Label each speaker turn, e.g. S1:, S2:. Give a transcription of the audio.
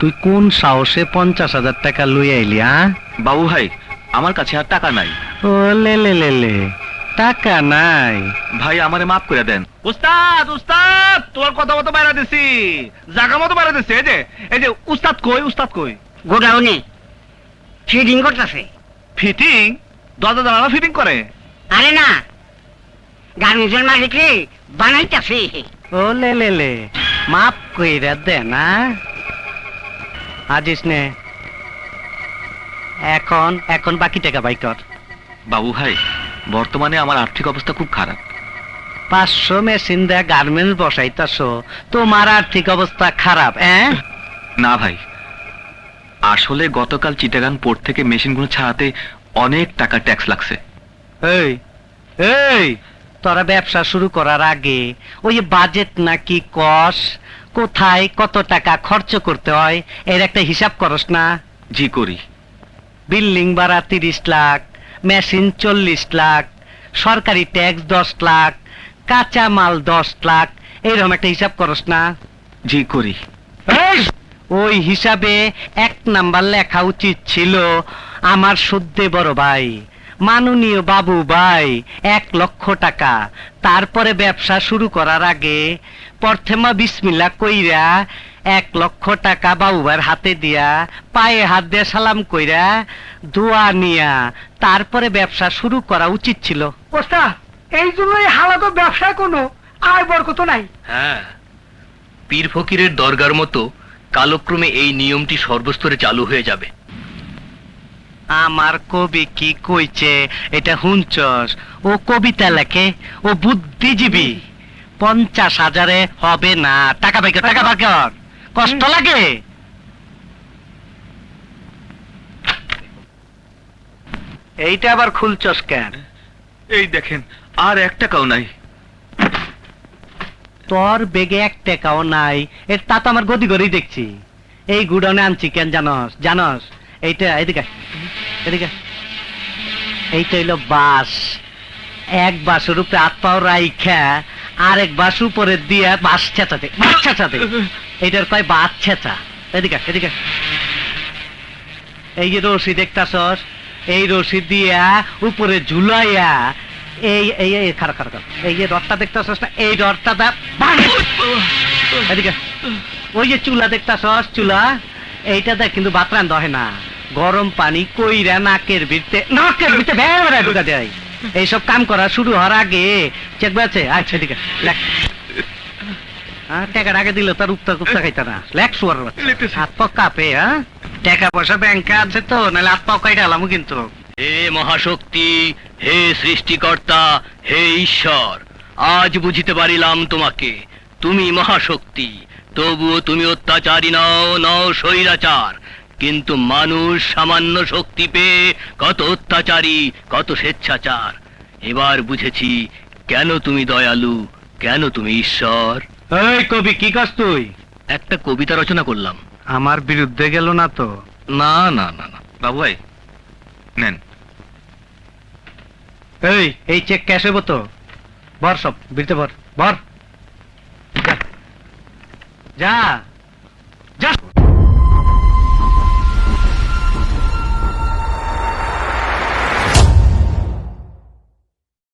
S1: তুই কোন সাহসে 50,000 টাকা লই আইলি?
S2: বাবু ভাই, আমার কাছে আর টাকা নাই।
S1: ও লে লে লে লে, টাকা নাই?
S2: ভাই আমারে মাফ করে দেন। উস্তাদ উস্তাদ, তোর কথা মতো বাইরা দিছি, জায়গা মতো বাইরা দিছি। এই যে উস্তাদ কই, উস্তাদ কই?
S3: গোডাউনে ফিডিং করতেছে।
S2: ফিটিং? দরজা জানালা ফিটিং করে?
S3: আরে না, গার্মেন্টসের মালিক রে বানাইতেছে।
S1: ও লে লে লে, মাফ কইরা দে না। আজিস নে, এখন বাকি টাকা বাই কর।
S2: বাবু ভাই, বর্তমানে আমার আর্থিক অবস্থা খুব খারাপ।
S1: 500 মেশিন দেয়া গার্মেন্টস বসাইতাছ, তোমার আর্থিক অবস্থা খারাপ?
S2: না ভাই, আসলে গতকাল চিটাগাং পোর্ট থেকে মেশিনগুলো ছাড়াতে অনেক টাকা ট্যাক্স লাগছে।
S1: এই এই, তোরা ব্যবসা শুরু করার আগে ওই বাজেট নাকি কস, কোথায় কত টাকা খরচ করতে হয় এর একটা হিসাব করস না?
S2: জি করি।
S1: বিল্ডিং ভাড়া 30 লাখ, মেশিন 40 লাখ, সরকারি ট্যাক্স 10 লাখ, কাঁচা মাল 10 লাখ, এইরকম একটা হিসাব করস না?
S2: জি করি।
S1: ওই হিসাবে 1 নাম্বার লেখা উচিত ছিল আমার সদ্যে বড় ভাই মাননীয় বাবু ভাই 1 লক্ষ টাকা। তারপরে ব্যবসা শুরু করার আগে প্রথমা বিসমিল্লাহ কইরা 1 লক্ষ টাকা বাবু ভাইয়ের হাতে দিয়া পায়ে হাত দিয়ে সালাম কইরা দোয়া নিয়া তারপরে ব্যবসা শুরু করা উচিত ছিল।
S4: ওস্তাদ, এই জন্যই হালাত ব্যবসায় কোনো আয় বরকত নাই।
S5: হ্যাঁ, পীর ফকিরের দরগার মতো কালক্রমে এই নিয়মটি সর্বস্তরে চালু হয়ে যাবে।
S1: আমার কবি কি কইছে এটা হুঁচস? ও কবিতা লেখে, ও বুদ্ধিজীবী। 50,000-এ হবে না। টাকা বাই কর, টাকা বাই কর। কষ্ট লাগে? এইটা আবার খুলছস কেন?
S2: এই দেখেন, আর 1 টাকাও নাই।
S1: তোর বেগে 1 টাকাও নাই, এর তা তো আমার গদি গড়েই দেখছি। এই গুডাউনে আনছি কেন জানস? এইটা এদিকে এদিকে, এইটা হইলো বাস। 1 বাসের উপরে হাত পাও রাইখা আরেক বাস উপরে দিয়া বাস ছেঁচাতে এইটার কয় বাস ছেঁচা। এদিকে এদিকে, এই যে রশি দেখতাছস, এই রশি দিয়া উপরে ঝুলাইয়া এই এই এই খারাপ খারাপ, এই যে রডটা দেখতাছস না, এই রডটা দা এদিকে। ওই যে চুলা দেখতাছস, চুলা এইটা দেখ, কিন্তু ভাত রান্ধা হয় না। গরম পানি কইরা নাকের ভিতরে বেড়া ঢুকা দেয়। এইসব কাম করা শুরু হওয়ার আগে চেক আছে। আচ্ছা ঠিক আছে, লেখ। টাকার আগে দিল তার উপতা কুপ্তা খাইতা না। লেখ শুয়ার হাত পা কাঁপে। টাকা পয়সা ব্যাংকে আছে তো, নাহলে হাত পাও কাইটা আলামু কিন্তু।
S5: হে মহাশক্তি, হে সৃষ্টিকর্তা, হে ঈশ্বর, আজ বুঝিতে পারিলাম তোমাকে। তুমি মহাশক্তি, তবুও তুমি অত্যাচারী নও স্বৈরাচার। কিন্তু মানুষ সামান্য শক্তি পেয়ে কত অত্যাচারী, কত স্বেচ্ছাচার। এবার বুঝেছি কেন তুমি দয়ালু, কেন তুমি ঈশ্বর।
S1: এই কবি, কি কাজ তুই?
S5: একটা কবিতা রচনা করলাম।
S1: আমার বিরুদ্ধে গেল না তো?
S5: না না না না।
S2: বাবু ভাই নেন।
S1: এই চেক ক্যাশ হইব তো? ভর সব বিরতে ভর, ভর যা।